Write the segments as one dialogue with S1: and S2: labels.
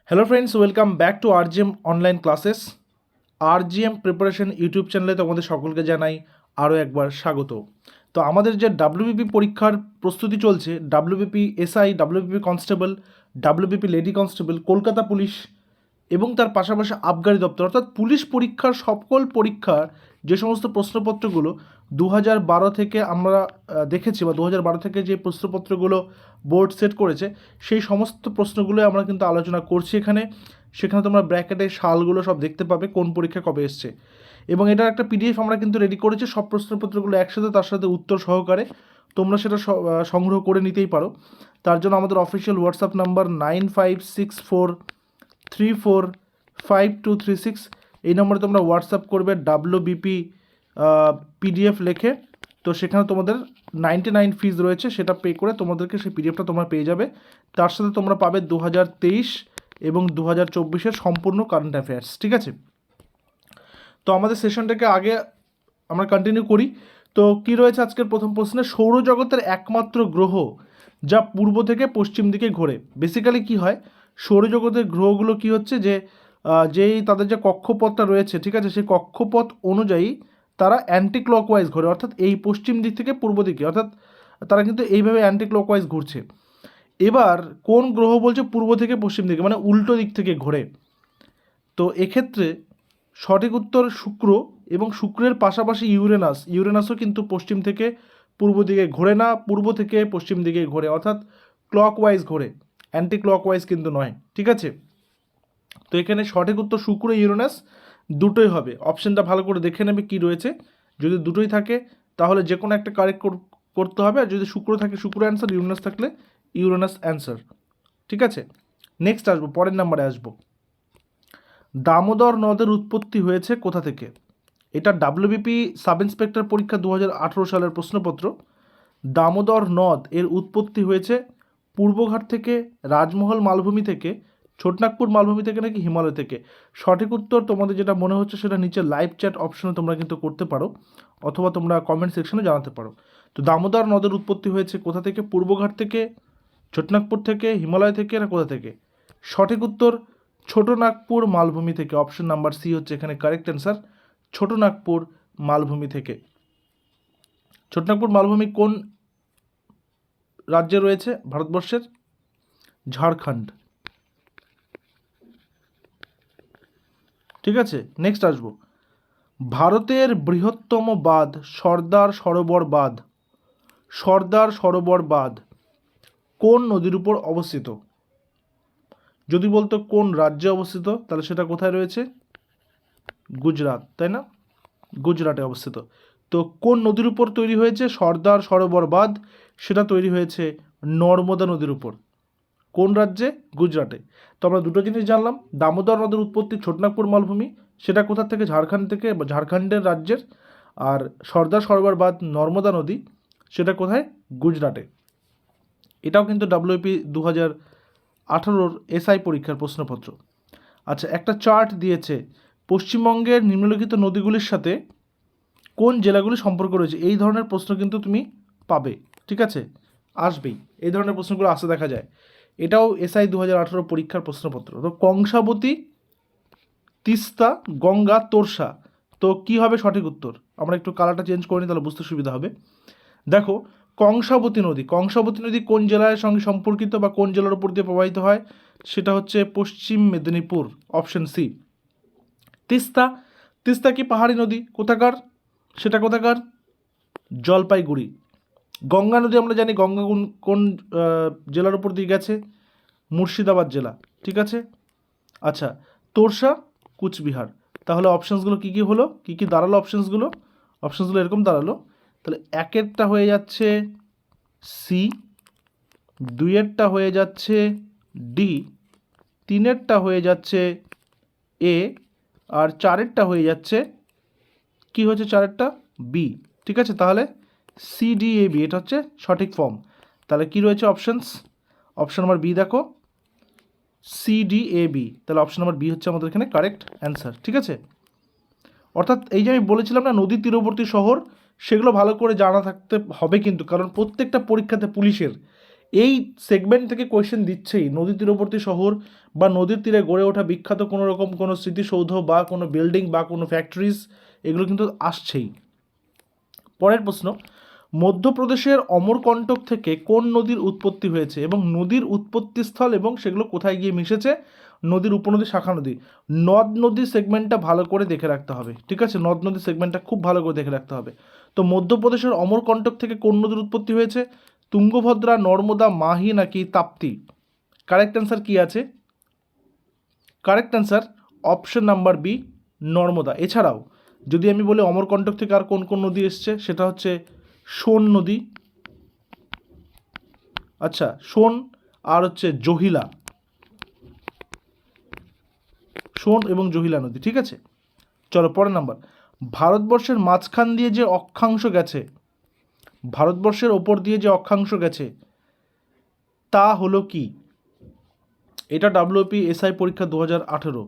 S1: Hello friends, welcome back to RGM online classes. RGM preparation YouTube চ্যানেলে তোমাদের সকলকে জানাই আরও একবার স্বাগত। তো আমাদের যে ডাব্লিউবিপি পরীক্ষার প্রস্তুতি চলছে, WBP SI, WBP constable, WBP lady constable, Kolkata police এবং তার পাশাপাশি আবগারি দপ্তর অর্থাৎ পুলিশ পরীক্ষার সকল পরীক্ষার যে সমস্ত প্রশ্নপত্রগুলো 2012 থেকে আমরা দেখেছি বা 2012 থেকে যে প্রশ্নপত্রগুলো বোর্ড সেট করেছে সেই সমস্ত প্রশ্নগুলো আমরা কিন্তু আলোচনা করছি এখানে। সেখানে তোমরা ব্র্যাকেটে সালগুলো সব দেখতে পাবে কোন পরীক্ষা কবে এসছে, এবং এটার একটা পিডিএফ আমরা কিন্তু রেডি করেছি সব প্রশ্নপত্রগুলো একসাথে, তার সাথে উত্তর সহকারে। তোমরা সেটা সংগ্রহ করে নিতেই পারো। তার জন্য আমাদের অফিসিয়াল হোয়াটসঅ্যাপ নাম্বার 9564345236, এই নম্বরে তোমরা হোয়াটসঅ্যাপ করবে ডাব্লিউবিপি পিডিএফ লেখে। তো সেখানে তোমাদের 99 ফিজ রয়েছে, সেটা পে করে তোমাদেরকে সেই পিডিএফটা তোমরা পেয়ে যাবে। তার সাথে তোমরা পাবে 2023 এবং 2024-এর সম্পূর্ণ কারেন্ট অ্যাফেয়ার্স। ঠিক আছে, তো আমাদের সেশনটাকে আগে আমরা কন্টিনিউ করি। তো কি রয়েছে আজকের প্রথম প্রশ্নে? সৌরজগতের একমাত্র গ্রহ যা পূর্ব থেকে পশ্চিম দিকে ঘোরে। বেসিক্যালি কি হয়, সৌরজগতের গ্রহগুলো কি হচ্ছে যে যেই তাদের যে কক্ষপথটা রয়েছে, ঠিক আছে, সেই কক্ষপথ অনুযায়ী তারা অ্যান্টি ক্লকওয়াইজ ঘোরে, অর্থাৎ এই পশ্চিম দিক থেকে পূর্ব দিকে, অর্থাৎ তারা কিন্তু এইভাবে অ্যান্টি ক্লকওয়াইজ ঘুরছে। এবার কোন গ্রহ বলছে পূর্ব থেকে পশ্চিম দিকে, মানে উল্টো দিক থেকে ঘোরে? তো এক্ষেত্রে সঠিক উত্তর শুক্র, এবং শুক্রের পাশাপাশি ইউরেনাসও কিন্তু পশ্চিম থেকে পূর্ব দিকে ঘোরে না, পূর্ব থেকে পশ্চিম দিকে ঘোরে, অর্থাৎ ক্লকওয়াইজ ঘোরে, অ্যান্টি ক্লকওয়াইজ কিন্তু নয়। ঠিক আছে, তো এখানে সঠিক উত্তর শুক্র, ইউরেনাস দুটোই হবে। অপশানটা ভালো করে দেখে নেবে কি রয়েছে। যদি দুটোই থাকে তাহলে যে কোনো একটা কারেক্ট করতে হবে, আর যদি শুক্র থাকে শুক্র অ্যান্সার, ইউরেনাস থাকলে ইউরেনাস অ্যান্সার। ঠিক আছে, নেক্সট আসবো, পরের নাম্বারে আসবো। দামোদর নদের উৎপত্তি হয়েছে কোথা থেকে? এটা ডাব্লিউবিপি সাব ইন্সপেক্টর পরীক্ষা 2018 সালের প্রশ্নপত্র। দামোদর নদ এর উৎপত্তি হয়েছে পূর্বঘাট থেকে, রাজমহল মালভূমি থেকে, ছোটনাগপুর মালভূমি থেকে, নাকি হিমালয় থেকে? সঠিক উত্তর তোমাদের যেটা মনে হচ্ছে সেটা নিচে লাইভ চ্যাট অপশনে তোমরা কিন্তু করতে পারো, অথবা তোমরা কমেন্ট সেকশনে জানাতে পারো। তো দামোদর নদের উৎপত্তি হয়েছে কোথা থেকে? পূর্বঘাট থেকে, ছোটনাগপুর থেকে, হিমালয় থেকে, না কোথা থেকে? সঠিক উত্তর ছোটনাগপুর মালভূমি থেকে। অপশন নাম্বার সি হচ্ছে এখানে কারেক্ট অ্যান্সার, ছোটনাগপুর মালভূমি থেকে। ছোটনাগপুর মালভূমি কোন রাজ্যে রয়েছে ভারতবর্ষের? ঝাড়খণ্ড। ঠিক আছে, নেক্সট আসবো। ভারতের বৃহত্তম বাঁধ সর্দার সরোবর বাঁধ, সর্দার সরোবর বাঁধ কোন নদীর উপর অবস্থিত? যদি বলতো কোন রাজ্যে অবস্থিত, তাহলে সেটা কোথায় রয়েছে? গুজরাট, তাই না? গুজরাটে অবস্থিত। তো কোন নদীর উপর তৈরি হয়েছে সর্দার সরোবর বাঁধ? সেটা তৈরি হয়েছে নর্মদা নদীর উপর। কোন রাজ্যে? গুজরাটে। তো আমরা দুটো জিনিস জানলাম, দামোদর নদের উৎপত্তি ছোটনাগপুর মালভূমি, সেটা কোথা থেকে? ঝাড়খণ্ড থেকে, বা ঝাড়খণ্ডের রাজ্যের। আর সর্দার সরোবর বাঁধ নর্মদা নদী, সেটা কোথায়? গুজরাটে। এটাও কিন্তু ডাব্লিউপি 2018 এসআই পরীক্ষার প্রশ্নপত্র। আচ্ছা, একটা চার্ট দিয়েছে, পশ্চিমবঙ্গের নিম্নলিখিত নদীগুলির সাথে কোন জেলাগুলি সম্পর্ক রয়েছে? এই ধরনের প্রশ্ন কিন্তু তুমি পাবে। ঠিক আছে, আসবেই, এই ধরনের প্রশ্নগুলো আসতে দেখা যায়। এটাও এসআই 2018 পরীক্ষার প্রশ্নপত্র। তো কংসাবতী, তিস্তা, গঙ্গা, তোরসা, তো কি হবে সঠিক উত্তর? আমরা একটু কালারটা চেঞ্জ করে নিই, তাহলে বুঝতে সুবিধা হবে। দেখো, কংসাবতী নদী কোন জেলার সঙ্গে সম্পর্কিত বা কোন জেলার উপর দিয়ে প্রবাহিত হয়? সেটা হচ্ছে পশ্চিম মেদিনীপুর, অপশন সি। তিস্তা, তিস্তা কি পাহাড়ি নদী? কোথাকার? সেটা কোথাকার? জলপাইগুড়ি। গঙ্গা নদী আমরা জানি, গঙ্গা কোন কোন জেলার উপর দিয়ে গেছে? মুর্শিদাবাদ জেলা। ঠিক আছে, আচ্ছা, তোরসা কুচবিহার। তাহলে অপশানসগুলো কী কী হলো, কী কী দাঁড়ালো অপশানসগুলো? অপশানসগুলো এরকম দাঁড়ালো। তাহলে একেরটা হয়ে যাচ্ছে সি, দুইয়েরটা হয়ে যাচ্ছে ডি, তিনেরটা হয়ে যাচ্ছে এ, আর চারেরটা হয়ে যাচ্ছে কি হচ্ছে? চারেরটা বি। ঠিক আছে, তাহলে সি ডি এ বি এটা হচ্ছে সঠিক ফর্ম। তাহলে কি রয়েছে অপশানস? অপশান নাম্বার বি দেখো, সি ডি এ বি, তাহলে অপশান নাম্বার বি হচ্ছে আমাদের এখানে কারেক্ট অ্যান্সার। ঠিক আছে, অর্থাৎ এই যে আমি বলেছিলাম না নদীর তীরবর্তী শহর, সেগুলো ভালো করে জানা থাকতে হবে কিন্তু, কারণ প্রত্যেকটা পরীক্ষাতে পুলিশের এই সেগমেন্ট থেকে কোয়েশ্চেন দিচ্ছেই। নদী তীরবর্তী শহর বা নদীর তীরে গড়ে ওঠা বিখ্যাত কোনো রকম কোনো স্মৃতিসৌধ বা কোনো বিল্ডিং বা কোনো ফ্যাক্টরিজ, এগুলো কিন্তু আসছেই। পরের প্রশ্ন, মধ্যপ্রদেশের অমরকণ্টক থেকে কোন নদীর উৎপত্তি হয়েছে এবং নদীর উৎপত্তিস্থল এবং সেগুলো কোথায় গিয়ে মিশেছে, নদীর উপনদী, শাখা নদী। নদ নদী সেগমেন্টটা ভালো করে দেখে রাখতে হবে, ঠিক আছে, নদ নদী সেগমেন্টটা খুব ভালো করে দেখে রাখতে হবে। তো মধ্যপ্রদেশের অমরকণ্টক থেকে কোন নদীর উৎপত্তি হয়েছে? তুঙ্গভদ্রা, নর্মদা, মাহি নাকি তাপ্তি? কারেক্ট অ্যান্সার কি আছে? Correct answer option number B, Narmada. এছাড়াও যদি আমি বলি অমরকণ্টক থেকে আর কোন কোন নদী এসছে, সেটা হচ্ছে সোন নদী, আচ্ছা সোন, আর হচ্ছে জহিলা, সোন এবং জহিলা নদী, ঠিক আছে। চলো পরের নাম্বার, ভারতবর্ষের মাঝখান দিয়ে যে অক্ষাংশ গেছে, ভারতবর্ষের ওপর দিয়ে যে অক্ষাংশ গেছে তা হলো কি? এটা ডাব্লিউপি এসআই পরীক্ষা 2018।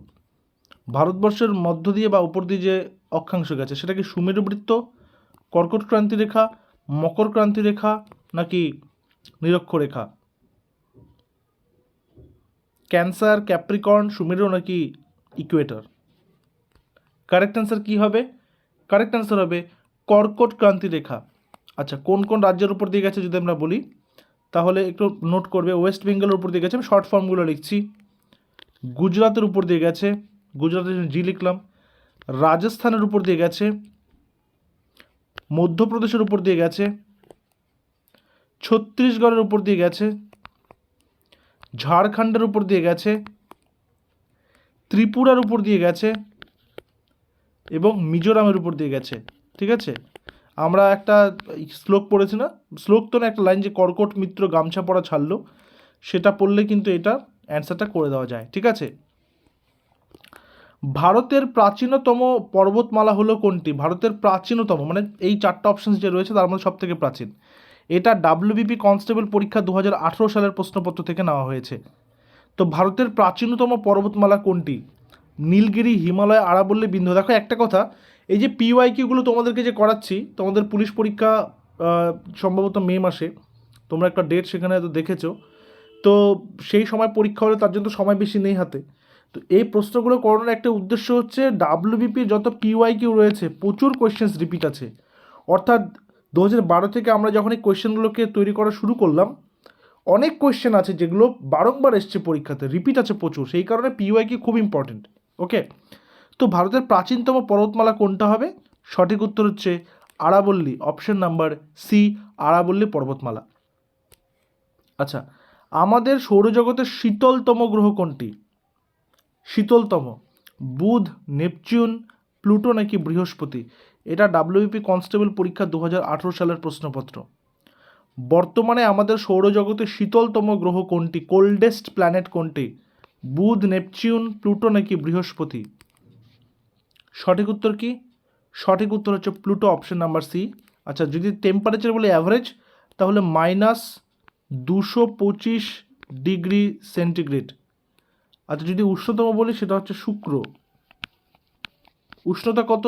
S1: ভারতবর্ষের মধ্য দিয়ে বা উপর দিয়ে যে অক্ষাংশ গেছে সেটা কি সুমেরু বৃত্ত, কর্কট ক্রান্তি রেখা, মকর ক্রান্তি রেখা নাকি নিরক্ষরেখা? ক্যান্সার, ক্যাপ্রিকর্ন, সুমেরু নাকি ইকুয়েটর? কারেক্ট অ্যান্সার কী হবে? কারেক্ট অ্যান্সার হবে কর্কট ক্রান্তি রেখা। আচ্ছা, কোন কোন রাজ্যের উপর দিয়ে গেছে যদি আমরা বলি, তাহলে একটু নোট করবে। ওয়েস্ট বেঙ্গলের উপর দিয়ে গেছে, আমি শর্ট ফর্মগুলো লিখছি। গুজরাতের উপর দিয়ে গেছে, গুজরাটের জন্য জি লিখলাম। রাজস্থানের উপর দিয়ে গেছে, মধ্যপ্রদেশের উপর দিয়ে গেছে, ছত্তিশগড়ের উপর দিয়ে গেছে, ঝাড়খণ্ডের উপর দিয়ে গেছে, ত্রিপুরার উপর দিয়ে গেছে এবং মিজোরামের উপর দিয়ে গেছে, ঠিক আছে। আমরা একটা শ্লোক পড়েছি না, শ্লোক তো না, একটা লাইন, যে কর্কট মিত্র গামছা পরা ছাড়লো, সেটা পড়লে কিন্তু এটা অ্যান্সারটা করে দেওয়া যায়, ঠিক আছে। ভারতের প্রাচীনতম পর্বতমালা হলো কোনটি? ভারতের প্রাচীনতম মানে এই চারটা অপশানস যে রয়েছে তার মধ্যে সবথেকে প্রাচীন। এটা ডাব্লিউবিপি কনস্টেবল পরীক্ষা 2018 সালের প্রশ্নপত্র থেকে নেওয়া হয়েছে। তো ভারতের প্রাচীনতম পর্বতমালা কোনটি? নীলগিরি, হিমালয়, আরাবল্লী, বিন্ধ্য। দেখো একটা কথা, এই যে পিওয়াইকিউগুলো তোমাদেরকে যে করাচ্ছি, তোমাদের পুলিশ পরীক্ষা সম্ভবত মে মাসে, তোমরা একটা ডেট সেখানে হয়তো দেখেছো, তো সেই সময় পরীক্ষা হলে তার জন্য তো সময় বেশি নেই হাতে। তো এই প্রশ্নগুলো করানোর একটা উদ্দেশ্য হচ্ছে ডাব্লিউবিপির যত পিওয়াইকিউ রয়েছে প্রচুর কোয়েশ্চেন্স রিপিট আছে, অর্থাৎ 2012 থেকে আমরা যখন এই কোয়েশ্চেনগুলোকে তৈরি করা শুরু করলাম, অনেক কোয়েশ্চেন আছে যেগুলো বারংবার এসছে পরীক্ষাতে, রিপিট আছে প্রচুর, সেই কারণে পিওয়াইকিউ খুব ইম্পর্টেন্ট। ওকে, তো ভারতের প্রাচীনতম পর্বতমালা কোনটা হবে? সঠিক উত্তর হচ্ছে আরাবল্লী, অপশন নাম্বার সি, আরাবল্লী পর্বতমালা। আচ্ছা, আমাদের সৌরজগতের শীতলতম গ্রহ কোনটি? শীতলতম, বুধ, নেপচুন, প্লুটো নাকি বৃহস্পতি? এটা ডাব্লিউপি কনস্টেবল পরীক্ষা 2018 সালের প্রশ্নপত্র। বর্তমানে আমাদের সৌরজগতের শীতলতম গ্রহ কোনটি, কোল্ডেস্ট প্ল্যানেট কোনটি? বুধ, নেপচুন, প্লুটো নাকি বৃহস্পতি? সঠিক উত্তর কি? সঠিক উত্তর হচ্ছে প্লুটো, অপশন নাম্বার সি। আচ্ছা, যদি টেম্পারেচার বলে অ্যাভারেজ, তাহলে -225 ডিগ্রি সেন্টিগ্রেড। আচ্ছা, যদি উষ্ণতম বলি সেটা হচ্ছে শুক্র, উষ্ণতা কত?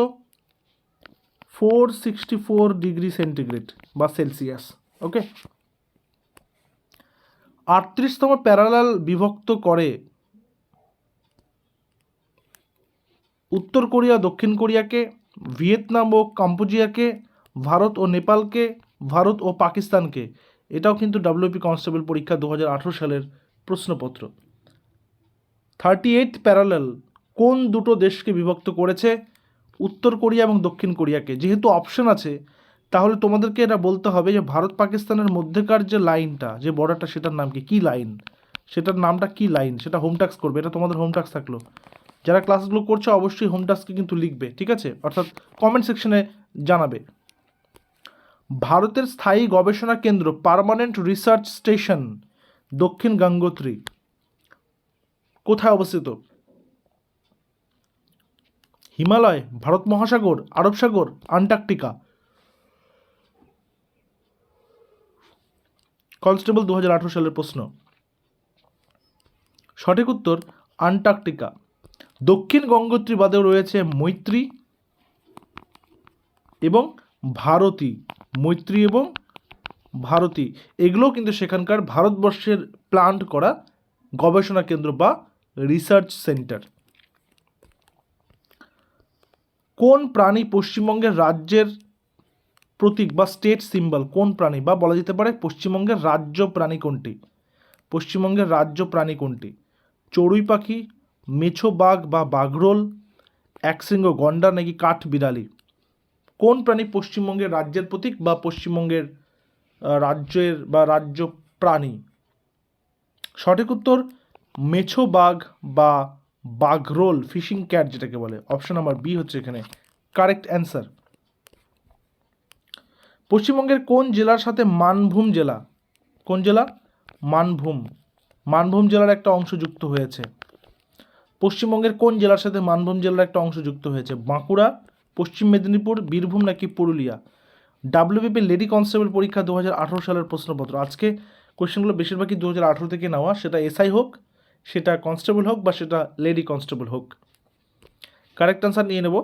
S1: 464 ডিগ্রি সেন্টিগ্রেড বা সেলসিয়াস। ওকে, 38তম প্যারালাল বিভক্ত করে উত্তর কোরিয়া, দক্ষিণ কোরিয়াকে, ভিয়েতনাম ও কম্বোডিয়াকে, ভারত ও নেপালকে, ভারত ও পাকিস্তানকে। এটাও কিন্তু ডাব্লিউপি কনস্টেবল পরীক্ষা 2018 সালের প্রশ্নপত্র। 38 প্যারালাল কোন দুটো দেশকে বিভক্ত করেছে? উত্তর কোরিয়া এবং দক্ষিণ কোরিয়াকে। যেহেতু অপশন আছে, তাহলে তোমাদেরকে এটা বলতে হবে যে ভারত পাকিস্তানের মধ্যেকার যে লাইনটা, যে বর্ডারটা, সেটার নাম কি, কী লাইন, সেটার নামটা কী লাইন, সেটা হোম টাস্ক করবে। এটা তোমাদের হোম টাস্ক থাকলো। যারা ক্লাসগুলো করছো অবশ্যই হোম টাস্কে কিন্তু লিখবে, ঠিক আছে, অর্থাৎ কমেন্ট সেকশনে জানাবে। ভারতের স্থায়ী গবেষণা কেন্দ্র, পার্মানেন্ট রিসার্চ স্টেশন দক্ষিণ গঙ্গোত্রী কোথায় অবস্থিত? হিমালয়, ভারত মহাসাগর, আরব সাগর, আন্টার্কটিকা? কনস্টেবল 2018 সালের প্রশ্ন। সঠিক উত্তর আন্টার্কটিকা। দক্ষিণ গঙ্গোত্রী বাদেও রয়েছে মৈত্রী এবং ভারতী, মৈত্রী এবং ভারতী, এগুলোও কিন্তু সেখানকার ভারতবর্ষের প্ল্যান্ট করা গবেষণা কেন্দ্র বা রিসার্চ সেন্টার। কোন প্রাণী পশ্চিমবঙ্গের রাজ্যের প্রতীক বা স্টেট সিম্বল? কোন প্রাণী, বা বলা যেতে পারে পশ্চিমবঙ্গের রাজ্য প্রাণী কোনটি? পশ্চিমবঙ্গের রাজ্য প্রাণী কোনটি? চড়ুই পাখি, মেছো বাঘ বা বাঘরোল, একশৃঙ্গ গন্ডার নাকি কাঠবিড়ালি? কোন প্রাণী পশ্চিমবঙ্গের রাজ্যের প্রতীক বা পশ্চিমবঙ্গের রাজ্যের বা রাজ্য প্রাণী? সঠিক উত্তর মেছো বাঘ বা বাঘরোল, ফিশিং ক্যাট যেটাকে বলে। অপশন নাম্বার বি হচ্ছে এখানে কারেক্ট অ্যান্সার। পশ্চিমবঙ্গের কোন জেলার সাথে মানভূম জেলা, কোন জেলা? মানভূম, মানভূম জেলার একটা অংশ যুক্ত হয়েছে। পশ্চিমবঙ্গের কোন জেলার সাথে মানভূম জেলার একটা অংশ যুক্ত হয়েছে? বাঁকুড়া, পশ্চিম মেদিনীপুর, বীরভূম নাকি পুরুলিয়া? ডাব্লিউবিপি লেডি কনস্টেবল পরীক্ষা 2018 সালের প্রশ্নপত্র। আজকে কোয়েশ্চেনগুলো বেশিরভাগই 2018 থেকে নেওয়া, সেটা এসআই হোক, সেটা কনস্টেবল হোক, বা সেটা লেডি কনস্টেবল হোক। কারেক্ট আনসার নিয়ে নেব।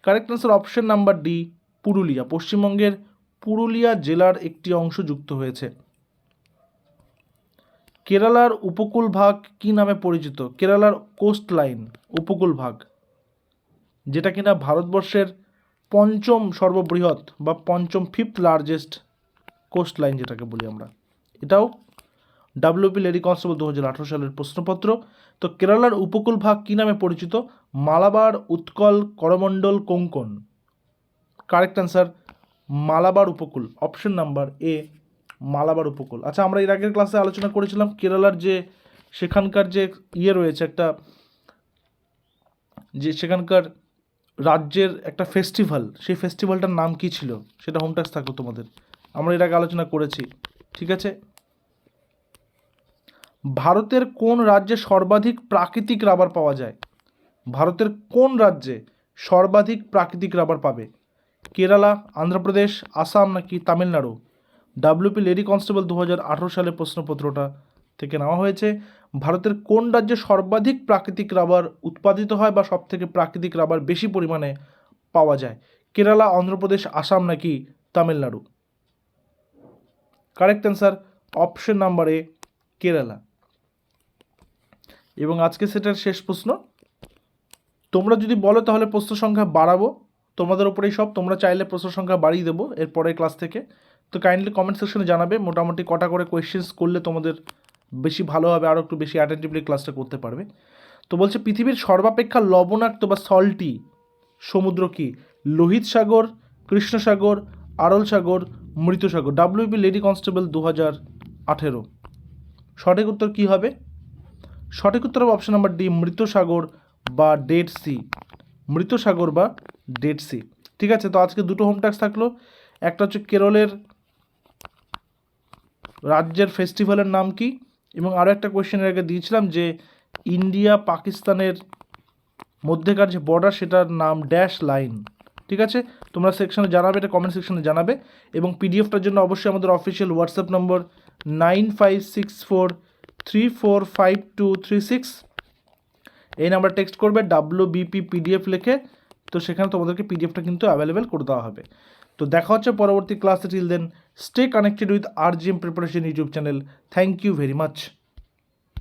S1: Correct answer option number D, Purulia. পশ্চিমবঙ্গের পুরুলিয়া জেলার একটি অংশ যুক্ত হয়েছে। কেরালার উপকূল ভাগ কি নামে পরিচিত? কেরালার কোস্ট লাইন, উপকূল ভাগ, যেটা কিনা ভারতবর্ষের পঞ্চম সর্ববৃহৎ বা পঞ্চম ফিফথ লার্জেস্ট কোস্ট লাইন যেটাকে বলি আমরা। এটাও ডাব্লিউপি লেডি কনস্টেবল 2018 সালের প্রশ্নপত্র। তো কেরালার উপকূল ভাগ কী নামে পরিচিত? মালাবার, উৎকল, করমণ্ডল, কোঙ্কণ। কারেক্ট অ্যান্সার মালাবার উপকূল, অপশন নাম্বার এ মালাবার উপকূল। আচ্ছা, আমরা এর আগের ক্লাসে আলোচনা করেছিলাম কেরালার যে সেখানকার যে রয়েছে একটা, যে সেখানকার রাজ্যের একটা ফেস্টিভ্যাল, সেই ফেস্টিভ্যালটার নাম কী ছিল, সেটা হোম টাস্ক থাকতো তোমাদের। আমরা এর আগে আলোচনা করেছি, ঠিক আছে। ভারতের কোন রাজ্যে সর্বাধিক প্রাকৃতিক রাবার পাওয়া যায়? ভারতের কোন রাজ্যে সর্বাধিক প্রাকৃতিক রাবার পাবে? কেরালা, অন্ধ্রপ্রদেশ, আসাম নাকি তামিলনাড়ু? ডাব্লিউপি লেডি কনস্টেবল 2018 সালের প্রশ্নপত্রটা থেকে নেওয়া হয়েছে। ভারতের কোন রাজ্যে সর্বাধিক প্রাকৃতিক রাবার উৎপাদিত হয় বা সব থেকে প্রাকৃতিক রাবার বেশি পরিমাণে পাওয়া যায়? কেরালা, অন্ধ্রপ্রদেশ, আসাম নাকি Tamil Nadu? Correct answer option number A Kerala. এবং আজকে সেটার শেষ প্রশ্ন। তোমরা যদি বলো তাহলে প্রশ্ন সংখ্যা বাড়াবো, তোমাদের ওপরেই সব। তোমরা চাইলে প্রশ্ন সংখ্যা বাড়িয়ে দেবো এর পরের ক্লাস থেকে। তো কাইন্ডলি কমেন্ট সেকশনে জানাবে মোটামুটি কটা করে কোয়েশ্চেন্স করলে তোমাদের বেশি ভালো হবে, আরও একটু বেশি অ্যাটেন্টিভলি ক্লাসটা করতে পারবে। তো বলছে পৃথিবীর সর্বাপেক্ষা লবণাক্ত বা সল্টি সমুদ্র কি? লোহিত সাগর, কৃষ্ণ সাগর, আরল সাগর, মৃত সাগর। WP lady constable 2018। সঠিক উত্তর কী হবে? সঠিক উত্তর হবে অপশন নাম্বার ডি মৃত সাগর বা ডেড সি। মৃত সাগর বা ডেড সি। ঠিক আছে, তো আজকে দুটো হোম টাস্ক থাকলো। একটা হচ্ছে কেরলের রাজ্যের ফেস্টিভ্যালের নাম কি, এবং আরও একটা কোয়েশ্চেনের আগে দিয়েছিলাম যে ইন্ডিয়া পাকিস্তানের মধ্যেকার যে বর্ডার সেটার নাম ড্যাশ লাইন। ঠিক আছে, তোমরা সেকশনে জানাবে, এটা কমেন্ট সেকশনে জানাবে। এবং পিডিএফটার জন্য অবশ্যই আমাদের অফিসিয়াল হোয়াটসঅ্যাপ নম্বর 9564345236, এই নাম্বার টেক্সট করবে WBP PDF লিখে। তো সেখানে তোমাদেরকে পিডিএফটা কিন্তু অ্যাভেলেবেল করে দেওয়া হবে। তো দেখা হচ্ছে পরবর্তী ক্লাসে। Till then stay connected with RGM preparation YouTube channel. Thank you very much.